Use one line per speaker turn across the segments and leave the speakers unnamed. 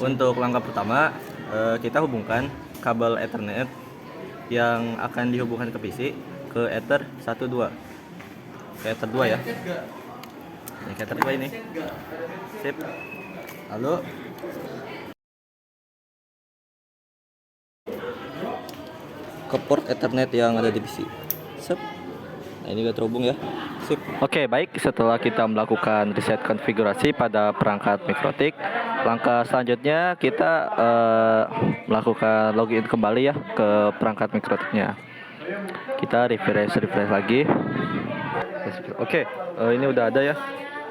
Untuk langkah pertama, kita hubungkan kabel Ethernet yang akan dihubungkan ke PC ke Ether 12. Ke Ether 2 ya. Ini ke Ether 2 ini. Sip. Lalu ke port Ethernet yang ada di PC. Sip. Nah, ini udah terhubung ya. Sip. Oke, baik. Setelah kita melakukan reset konfigurasi pada perangkat Mikrotik, langkah selanjutnya kita melakukan login kembali ya ke perangkat Mikrotiknya. Kita refresh lagi. Oke, ini udah ada ya.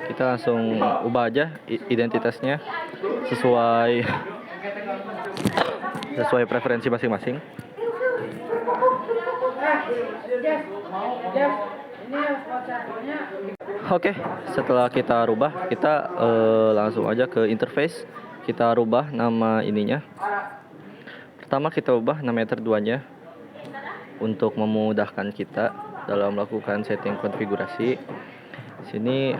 Kita langsung ubah aja identitasnya sesuai preferensi masing-masing. Oke, setelah kita rubah, kita langsung aja ke interface. Kita rubah nama ininya. Pertama kita ubah nama Ether 2-nya untuk memudahkan kita dalam melakukan setting konfigurasi. Sini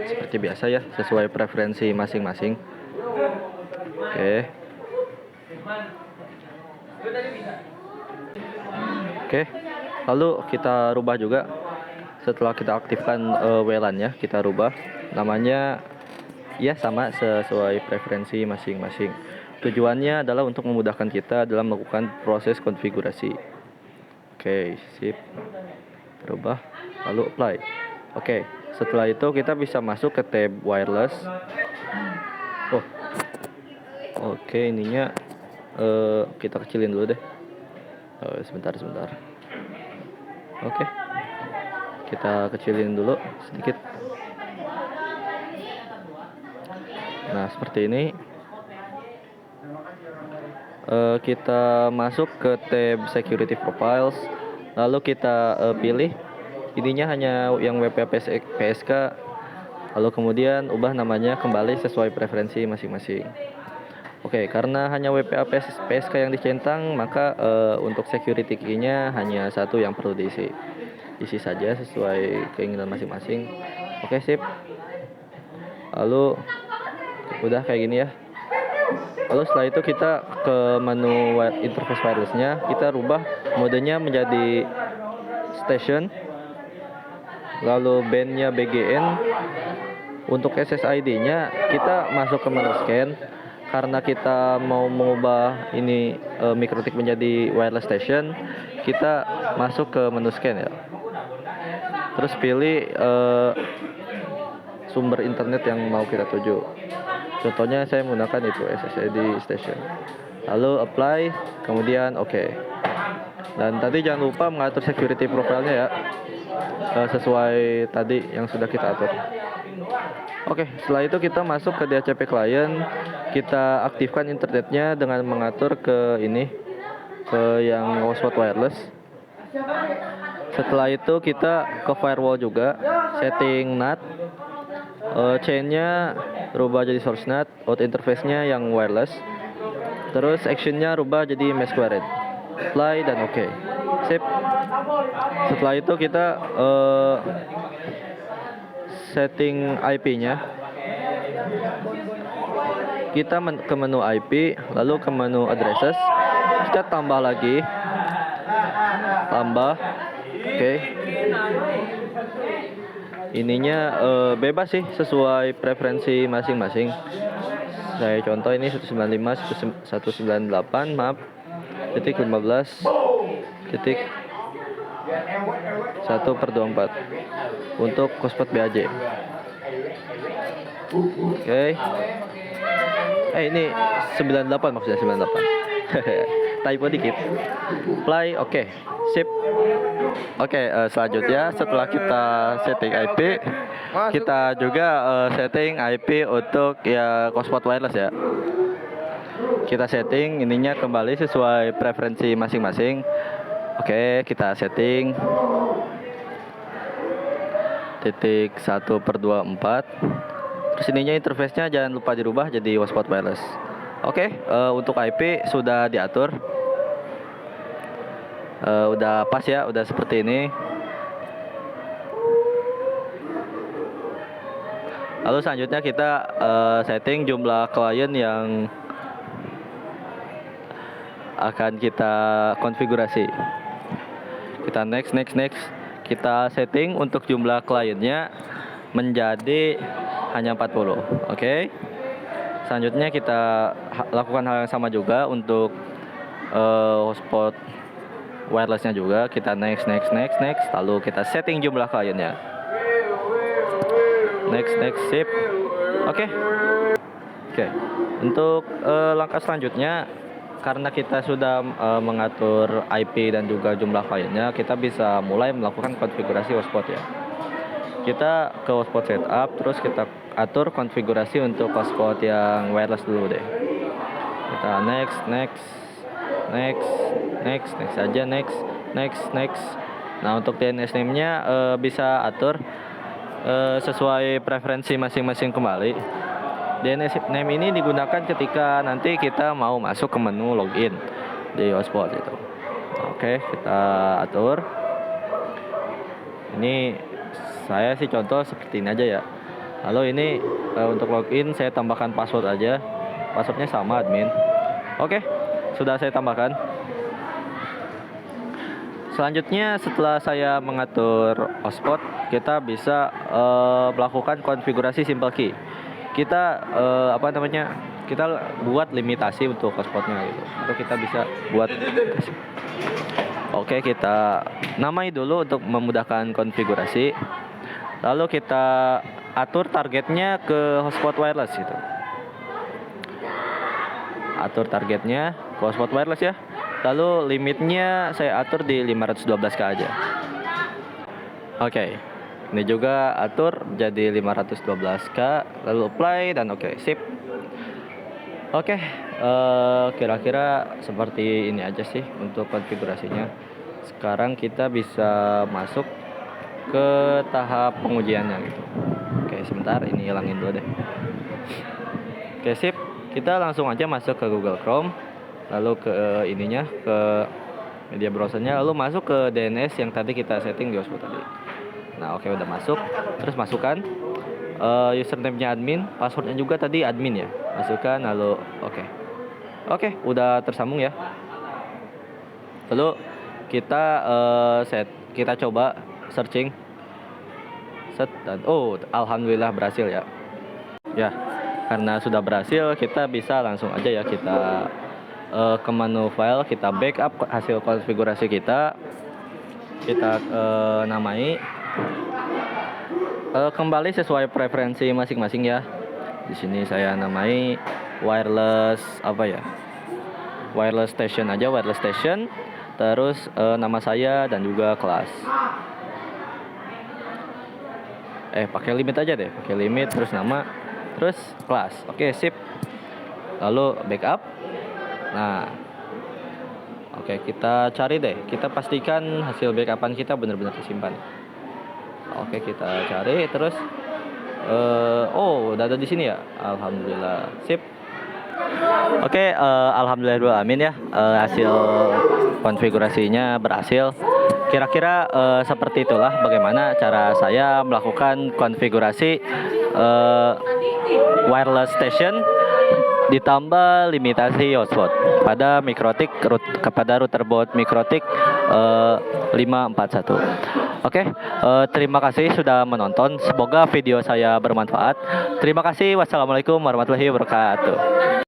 seperti biasa ya, sesuai preferensi masing-masing. Oke, lalu kita rubah juga. Setelah kita aktifkan WLAN-nya, kita rubah namanya ya sama sesuai preferensi masing-masing. Tujuannya adalah untuk memudahkan kita dalam melakukan proses konfigurasi. Oke, sip. Rubah, lalu apply. Oke, setelah itu kita bisa masuk ke tab wireless. Oke, ininya kita kecilin dulu deh. Sebentar. Oke, kita kecilin dulu sedikit. Nah, seperti ini. Kita masuk ke tab security profiles, lalu kita pilih ininya hanya yang WPA PSK, lalu kemudian ubah namanya kembali sesuai preferensi masing-masing. Oke, karena hanya WPA PSK yang dicentang, maka untuk security key-nya hanya satu yang perlu diisi saja sesuai keinginan masing-masing. Oke, sip. Lalu udah kayak gini ya. Lalu setelah itu kita ke menu interface wireless-nya, kita rubah modenya menjadi station, lalu band-nya BGN. Untuk SSID-nya kita masuk ke menu scan. Karena kita mau mengubah ini Mikrotik menjadi wireless station, kita masuk ke menu scan ya. Terus pilih sumber internet yang mau kita tuju. Contohnya saya menggunakan itu SSID station. Lalu apply, kemudian oke. Dan tadi jangan lupa mengatur security profile-nya ya, sesuai tadi yang sudah kita atur. Oke, setelah itu kita masuk ke DHCP client. Kita aktifkan internetnya dengan mengatur ke ini, ke yang hotspot wireless. Setelah itu kita ke firewall juga, setting NAT. Chain-nya rubah jadi source NAT, out interface-nya yang wireless. Terus action-nya rubah jadi mesh squared. Apply dan oke. Sip. Setelah itu kita setting IP-nya. Kita ke menu IP, lalu ke menu addresses. Kita tambah lagi. Oke. Ininya bebas sih sesuai preferensi masing-masing. Saya contoh ini 195.198 maaf titik 15 titik 1/24 untuk hotspot BAJ. Oke. Ini 98 maksudnya 98. Typo dikit. Play, oke. Sip. Oke, selanjutnya setelah kita setting IP, kita juga setting IP untuk ya hotspot wireless ya. Kita setting ininya kembali sesuai preferensi masing-masing. Oke, kita setting titik 1/24. Terus ininya interface-nya jangan lupa dirubah jadi hotspot wireless. Oke, untuk IP sudah diatur. Udah pas ya, udah seperti ini. Lalu selanjutnya kita setting jumlah klien yang akan kita konfigurasi. Kita next. Kita setting untuk jumlah kliennya menjadi hanya 40. Oke. Selanjutnya kita lakukan hal yang sama juga untuk hotspot wirelessnya juga. Kita next. Lalu kita setting jumlah kliennya. Next, sip. Oke. Untuk langkah selanjutnya, karena kita sudah mengatur IP dan juga jumlah kliennya, kita bisa mulai melakukan konfigurasi hotspot ya. Kita ke hotspot setup, terus kita atur konfigurasi untuk hotspot yang wireless dulu deh. Kita next aja, next. Nah, untuk DNS name-nya bisa atur sesuai preferensi masing-masing kembali. DNS name ini digunakan ketika nanti kita mau masuk ke menu login di hotspot itu. Oke, kita atur. Ini saya sih contoh seperti ini aja ya. Lalu ini untuk login saya tambahkan password aja. Passwordnya sama admin. Oke, sudah saya tambahkan. Selanjutnya setelah saya mengatur hotspot, kita bisa melakukan konfigurasi simple key. Kita kita buat limitasi untuk hotspotnya gitu. Atau kita bisa buat. Oke, kita namai dulu untuk memudahkan konfigurasi. Lalu kita atur targetnya ke hotspot wireless gitu. Atur targetnya ke hotspot wireless ya. Lalu limitnya saya atur di 512k aja. Oke. Ini juga atur jadi 512k, lalu apply dan oke, sip. Oke, kira-kira seperti ini aja sih untuk konfigurasinya. Sekarang kita bisa masuk ke tahap pengujiannya gitu. Oke, sebentar ini hilangin dulu deh. Oke, sip. Kita langsung aja masuk ke Google Chrome. Lalu ke ke media browsernya, lalu masuk ke DNS yang tadi kita setting di hotspot tadi. Nah, oke, udah masuk. Terus masukkan username-nya admin, passwordnya juga tadi admin ya. Masukkan, lalu oke, udah tersambung ya. Lalu kita coba searching dan alhamdulillah berhasil ya. Ya, karena sudah berhasil, kita bisa langsung aja ya kita ke menu file, kita backup hasil konfigurasi kita namai kembali sesuai preferensi masing-masing ya. Di sini saya namai wireless wireless station aja, wireless station, terus nama saya dan juga kelas. Pakai limit aja deh, pakai limit terus nama terus kelas. Oke, sip. Lalu backup. Nah, oke, kita cari deh. Kita pastikan hasil backupan kita benar-benar tersimpan. Oke, kita cari terus. Udah ada di sini ya. Alhamdulillah. Sip. Oke, alhamdulillah amin ya. Hasil konfigurasinya berhasil. Kira-kira seperti itulah bagaimana cara saya melakukan konfigurasi wireless station ditambah limitasi hotspot pada MikroTik kepada router board MikroTik 541. Oke, terima kasih sudah menonton. Semoga video saya bermanfaat. Terima kasih. Wassalamualaikum warahmatullahi wabarakatuh.